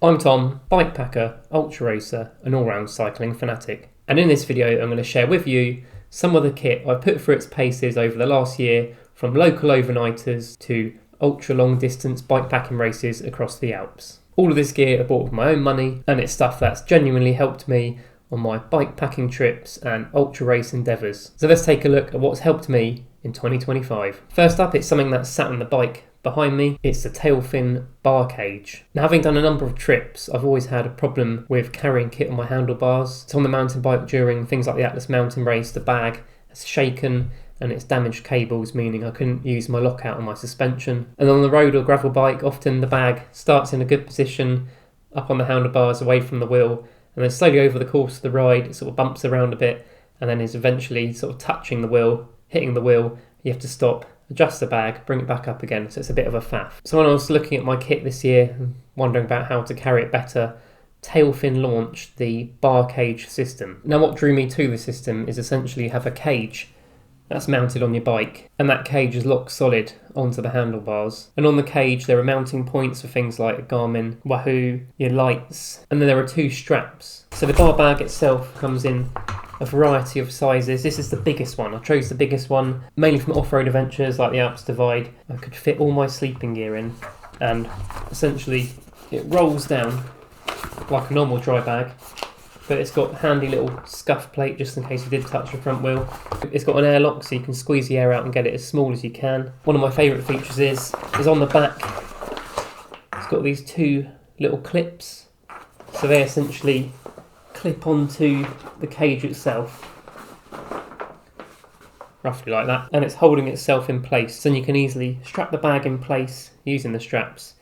I'm Tom, bikepacker, ultra racer and all-round cycling fanatic. And in this video I'm going to share with you some of the kit I've put through its paces over the last year, from local overnighters to ultra long distance bikepacking races across the Alps. All of this gear I bought with my own money, and it's stuff that's genuinely helped me on my bikepacking trips and ultra race endeavours. So let's take a look at what's helped me in 2025. First up, it's something that's sat on the bike behind me. It's the TailFin Bar Cage. Now, having done a number of trips, I've always had a problem with carrying kit on my handlebars. So on the mountain bike during things like the Atlas Mountain Race, the bag has shaken and it's damaged cables, meaning I couldn't use my lockout on my suspension. And on the road or gravel bike, often the bag starts in a good position up on the handlebars away from the wheel, and then slowly over the course of the ride it sort of bumps around a bit and then is eventually sort of touching the wheel, hitting the wheel. You have to stop, adjust the bag, bring it back up again, so it's a bit of a faff. So when I was looking at my kit this year and wondering about how to carry it better, TailFin launched the Bar Cage system. Now what drew me to the system is essentially you have a cage that's mounted on your bike, and that cage is locked solid onto the handlebars. And on the cage there are mounting points for things like Garmin, Wahoo, your lights, and then there are two straps. So the bar bag itself comes in a variety of sizes. This is the biggest one. I chose the biggest one mainly from off-road adventures like the Alps Divide. I could fit all my sleeping gear in, and essentially it rolls down like a normal dry bag, but it's got a handy little scuff plate just in case you did touch the front wheel. It's got an airlock so you can squeeze the air out and get it as small as you can. One of my favourite features is on the back it's got these two little clips, so they essentially clip onto the cage itself, roughly like that, and it's holding itself in place, so you can easily strap the bag in place using the straps.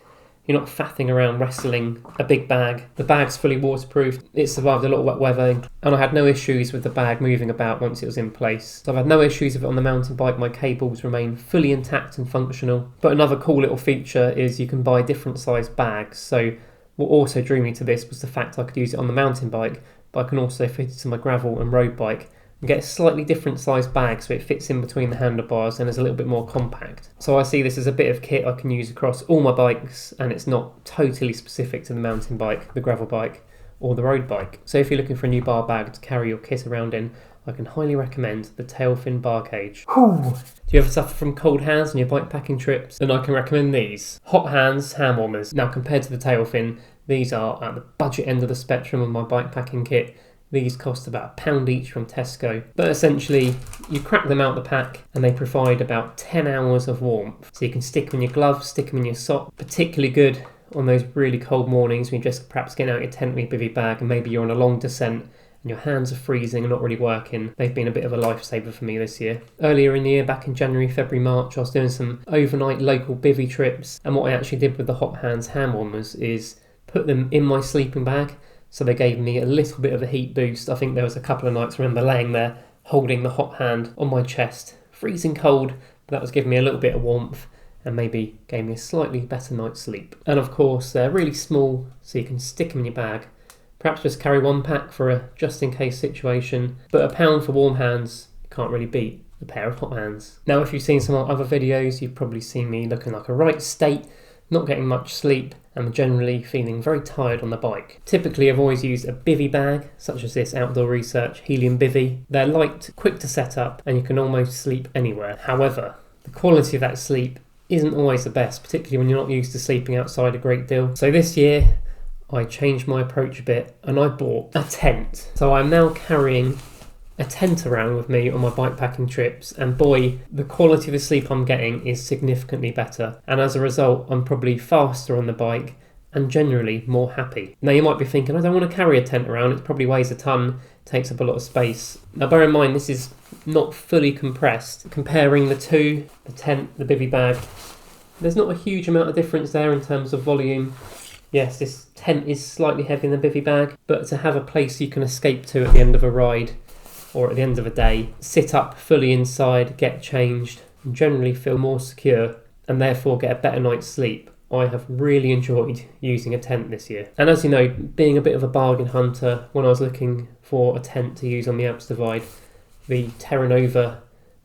You're not faffing around wrestling a big bag. The bag's fully waterproof. It survived a lot of wet weather, and I had no issues with the bag moving about once it was in place. So I've had no issues with it on the mountain bike. My cables remain fully intact and functional. But another cool little feature is you can buy different size bags. So what also drew me to this was the fact I could use it on the mountain bike, but I can also fit it to my gravel and road bike and get a slightly different size bag so it fits in between the handlebars and is a little bit more compact. So I see this as a bit of kit I can use across all my bikes, and it's not totally specific to the mountain bike, the gravel bike or the road bike. So if you're looking for a new bar bag to carry your kit around in, I can highly recommend the TailFin Bar Cage. Whew. Do you ever suffer from cold hands on your bikepacking trips? Then I can recommend these. Hot Hands hand warmers. Now compared to the TailFin, these are at the budget end of the spectrum of my bikepacking kit. These cost about £1 each from Tesco, but essentially you crack them out the pack and they provide about 10 hours of warmth. So you can stick them in your gloves, stick them in your sock. Particularly good on those really cold mornings when you're just perhaps getting out your tent with your bivvy bag and maybe you're on a long descent and your hands are freezing and not really working. They've been a bit of a lifesaver for me this year. Earlier in the year, back in January, February, March, I was doing some overnight local bivvy trips, and what I actually did with the Hot Hands hand warmers is put them in my sleeping bag. So they gave me a little bit of a heat boost. I think there was a couple of nights I remember laying there holding the hot hand on my chest, freezing cold, but that was giving me a little bit of warmth and maybe gave me a slightly better night's sleep. And of course they're really small, so you can stick them in your bag. Perhaps just carry one pack for a just in case situation, but £1 for warm hands, you can't really beat a pair of hot hands. Now if you've seen some other videos, you've probably seen me looking like a right state, not getting much sleep, and generally feeling very tired on the bike. Typically I've always used a bivvy bag, such as this Outdoor Research Helium Bivvy. They're light, quick to set up, and you can almost sleep anywhere. However, the quality of that sleep isn't always the best, particularly when you're not used to sleeping outside a great deal. So this year I changed my approach a bit and I bought a tent. So I'm now carrying a tent around with me on my bikepacking trips, and boy, the quality of the sleep I'm getting is significantly better, and as a result I'm probably faster on the bike and generally more happy. Now you might be thinking, I don't want to carry a tent around, it probably weighs a ton, takes up a lot of space. Now bear in mind this is not fully compressed. Comparing the two, the tent, the bivvy bag, there's not a huge amount of difference there in terms of volume. Yes, this tent is slightly heavier than the bivvy bag, but to have a place you can escape to at the end of a ride or at the end of a day, sit up fully inside, get changed, and generally feel more secure and therefore get a better night's sleep, I have really enjoyed using a tent this year. And as you know, being a bit of a bargain hunter, when I was looking for a tent to use on the Alps Divide, the Terra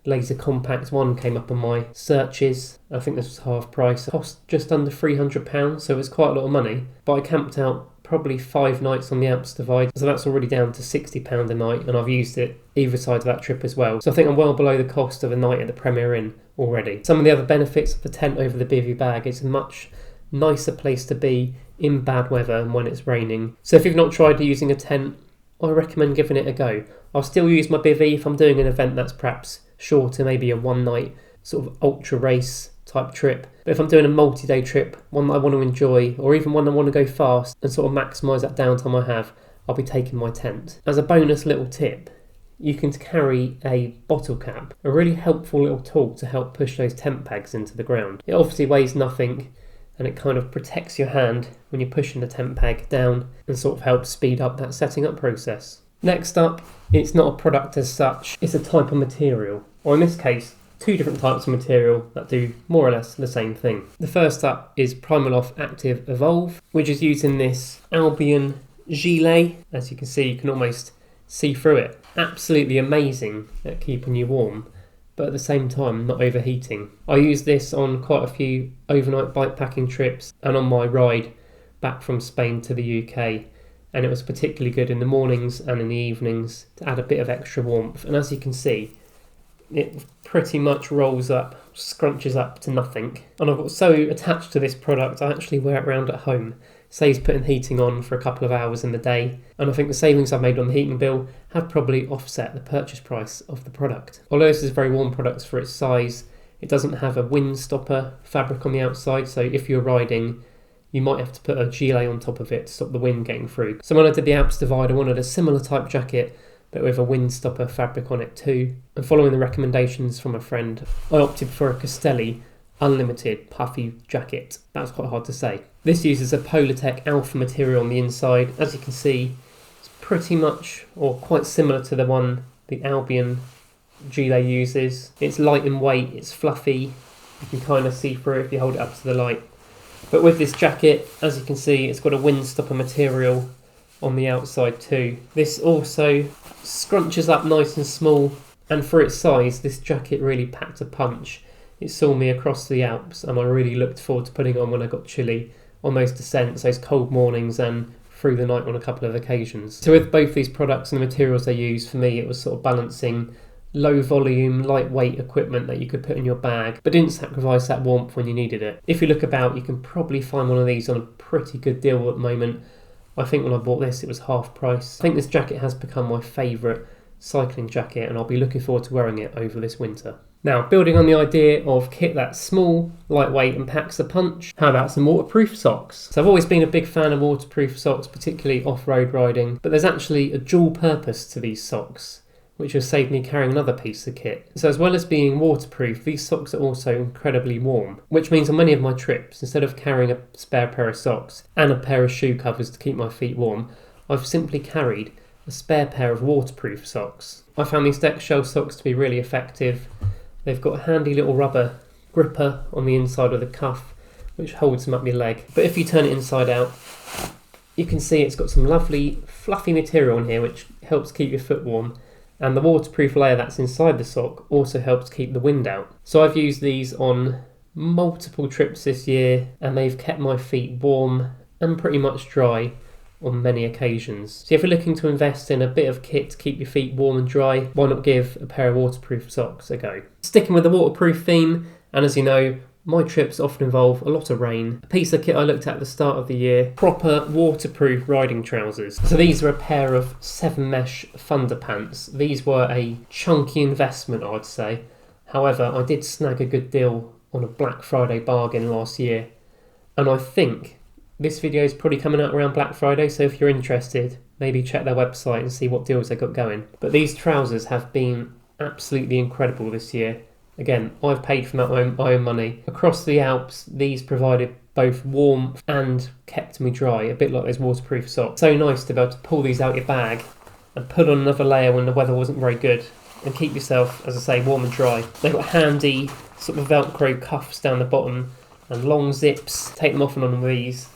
laser compact one came up on my searches. I think this was half price. It cost just under £300, so it was quite a lot of money. But I camped out probably 5 nights on the Alps Divide, so that's already down to £60 a night, and I've used it either side of that trip as well. So I think I'm well below the cost of a night at the Premier Inn already. Some of the other benefits of the tent over the bivvy bag, it's a much nicer place to be in bad weather and when it's raining. So if you've not tried using a tent, I recommend giving it a go. I'll still use my bivvy if I'm doing an event that's perhaps shorter, maybe a one night sort of ultra race type trip. But if I'm doing a multi-day trip, one that I want to enjoy, or even one I want to go fast and sort of maximise that downtime I have, I'll be taking my tent. As a bonus little tip, you can carry a bottle cap, a really helpful little tool to help push those tent pegs into the ground. It obviously weighs nothing, and it kind of protects your hand when you're pushing the tent peg down and sort of helps speed up that setting up process. Next up, it's not a product as such, it's a type of material, or in this case, 2 different types of material that do more or less the same thing. The first up is Primaloft Active Evolve, which is using this Albion gilet. As you can see, you can almost see through it. Absolutely amazing at keeping you warm, but at the same time not overheating. I used this on quite a few overnight bikepacking trips and on my ride back from Spain to the UK, and it was particularly good in the mornings and in the evenings to add a bit of extra warmth. And as you can see, it pretty much rolls up, scrunches up to nothing. And I've got so attached to this product, I actually wear it around at home. Saves putting heating on for a couple of hours in the day, and I think the savings I've made on the heating bill have probably offset the purchase price of the product. Although this is a very warm product for its size, it doesn't have a wind stopper fabric on the outside, so if you're riding, you might have to put a gilet on top of it to stop the wind getting through. So when I did the Alps Divide, I wanted a similar type jacket, but with a wind stopper fabric on it too. And following the recommendations from a friend, I opted for a Castelli Unlimited puffy jacket. That was quite hard to say. This uses a Polartec Alpha material on the inside. As you can see, it's pretty much or quite similar to the one the Albion gilet uses. It's light in weight, it's fluffy, you can kind of see through it if you hold it up to the light. But with this jacket, as you can see, it's got a wind stopper material on the outside too. This also scrunches up nice and small, and for its size, this jacket really packed a punch. It saw me across the Alps, and I really looked forward to putting it on when I got chilly on those descents, those cold mornings, and through the night on a couple of occasions. So with both these products and the materials they use, for me it was sort of balancing low volume, lightweight equipment that you could put in your bag, but didn't sacrifice that warmth when you needed it. If you look about, you can probably find one of these on a pretty good deal at the moment. I think when I bought this, it was half price. I think this jacket has become my favourite cycling jacket, and I'll be looking forward to wearing it over this winter. Now, building on the idea of kit that's small, lightweight and packs a punch, how about some waterproof socks? So I've always been a big fan of waterproof socks, particularly off-road riding, but there's actually a dual purpose to these socks, which has saved me carrying another piece of kit. So as well as being waterproof, these socks are also incredibly warm, which means on many of my trips, instead of carrying a spare pair of socks and a pair of shoe covers to keep my feet warm, I've simply carried a spare pair of waterproof socks. I found these DexShell socks to be really effective. They've got a handy little rubber gripper on the inside of the cuff, which holds them up your leg. But if you turn it inside out, you can see it's got some lovely fluffy material in here, which helps keep your foot warm. And the waterproof layer that's inside the sock also helps keep the wind out. So I've used these on multiple trips this year, and they've kept my feet warm and pretty much dry on many occasions. So if you're looking to invest in a bit of kit to keep your feet warm and dry, why not give a pair of waterproof socks a go? Sticking with the waterproof theme, and as you know, my trips often involve a lot of rain. A piece of kit I looked at the start of the year, proper waterproof riding trousers. So these are a pair of 7 mesh Thunder pants. These were a chunky investment, I'd say. However, I did snag a good deal on a Black Friday bargain last year, and I think this video is probably coming out around Black Friday, so if you're interested, maybe check their website and see what deals they've got going. But these trousers have been absolutely incredible this year. Again, I've paid for my own money. Across the Alps, these provided both warmth and kept me dry, a bit like those waterproof socks. So nice to be able to pull these out your bag and put on another layer when the weather wasn't very good and keep yourself, as I say, warm and dry. They've got handy sort of Velcro cuffs down the bottom and long zips. Take them off and on with these.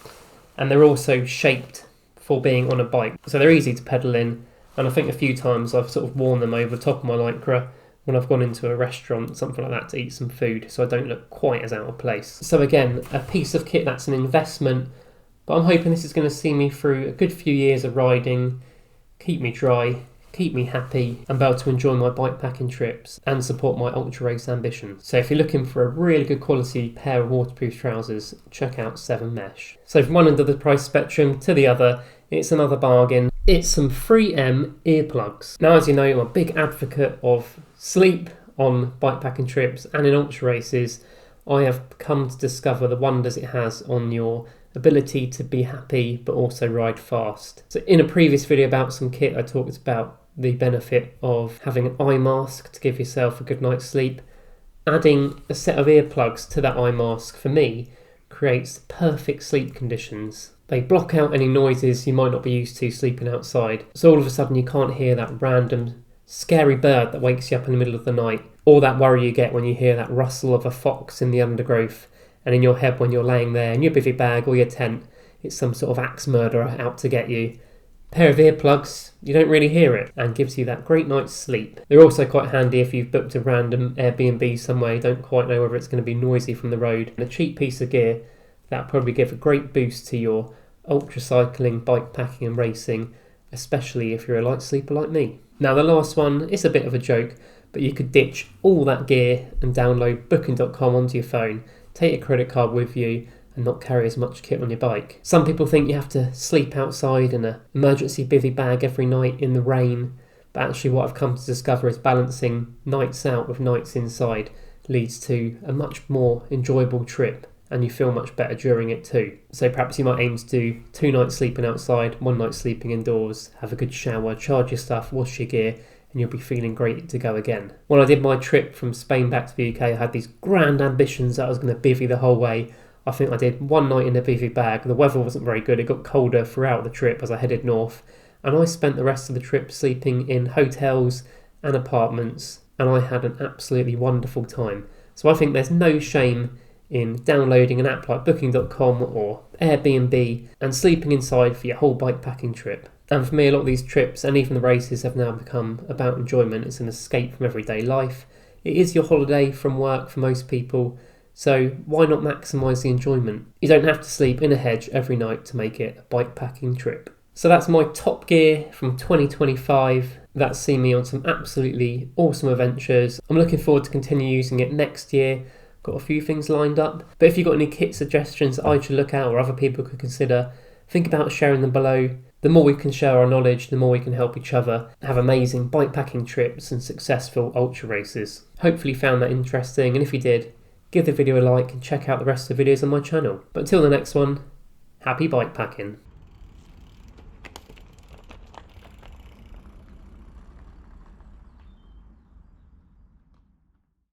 And they're also shaped for being on a bike, so they're easy to pedal in, and I think a few times I've sort of worn them over the top of my lycra when I've gone into a restaurant, something like that, to eat some food, so I don't look quite as out of place. So again, a piece of kit that's an investment, but I'm hoping this is going to see me through a good few years of riding, keep me dry, keep me happy, and be able to enjoy my bikepacking trips and support my ultra race ambitions. So if you're looking for a really good quality pair of waterproof trousers, check out 7 Mesh. So from one end of the price spectrum to the other, it's another bargain. It's some 3M earplugs. Now, as you know, I'm a big advocate of sleep on bikepacking trips and in ultra races. I have come to discover the wonders it has on your ability to be happy but also ride fast. So in a previous video about some kit, I talked about the benefit of having an eye mask to give yourself a good night's sleep. Adding a set of earplugs to that eye mask, for me, creates perfect sleep conditions. They block out any noises you might not be used to sleeping outside, so all of a sudden you can't hear that random scary bird that wakes you up in the middle of the night, or that worry you get when you hear that rustle of a fox in the undergrowth, and in your head when you're laying there in your bivvy bag or your tent, it's some sort of axe murderer out to get you. Pair of earplugs, you don't really hear it, and gives you that great night's sleep. They're also quite handy if you've booked a random Airbnb somewhere, you don't quite know whether it's going to be noisy from the road. And a cheap piece of gear that'll probably give a great boost to your ultra cycling, bike packing and racing, especially if you're a light sleeper like me. Now the last one is a bit of a joke, but you could ditch all that gear and download booking.com onto your phone, take your credit card with you, and not carry as much kit on your bike. Some people think you have to sleep outside in an emergency bivvy bag every night in the rain, but actually what I've come to discover is balancing nights out with nights inside leads to a much more enjoyable trip, and you feel much better during it too. So perhaps you might aim to do 2 nights sleeping outside, 1 night sleeping indoors, have a good shower, charge your stuff, wash your gear, and you'll be feeling great to go again. When I did my trip from Spain back to the UK, I had these grand ambitions that I was going to bivvy the whole way. I think I did 1 night in a bivvy bag. The weather wasn't very good. It got colder throughout the trip as I headed north. And I spent the rest of the trip sleeping in hotels and apartments. And I had an absolutely wonderful time. So I think there's no shame in downloading an app like Booking.com or Airbnb and sleeping inside for your whole bikepacking trip. And for me, a lot of these trips and even the races have now become about enjoyment. It's an escape from everyday life. It is your holiday from work for most people. So why not maximise the enjoyment? You don't have to sleep in a hedge every night to make it a bikepacking trip. So that's my top gear from 2025. That's seen me on some absolutely awesome adventures. I'm looking forward to continue using it next year. Got a few things lined up. But if you've got any kit suggestions that I should look at or other people could consider, think about sharing them below. The more we can share our knowledge, the more we can help each other have amazing bikepacking trips and successful ultra races. Hopefully you found that interesting, and if you did, give the video a like and check out the rest of the videos on my channel. But until the next one, happy bikepacking.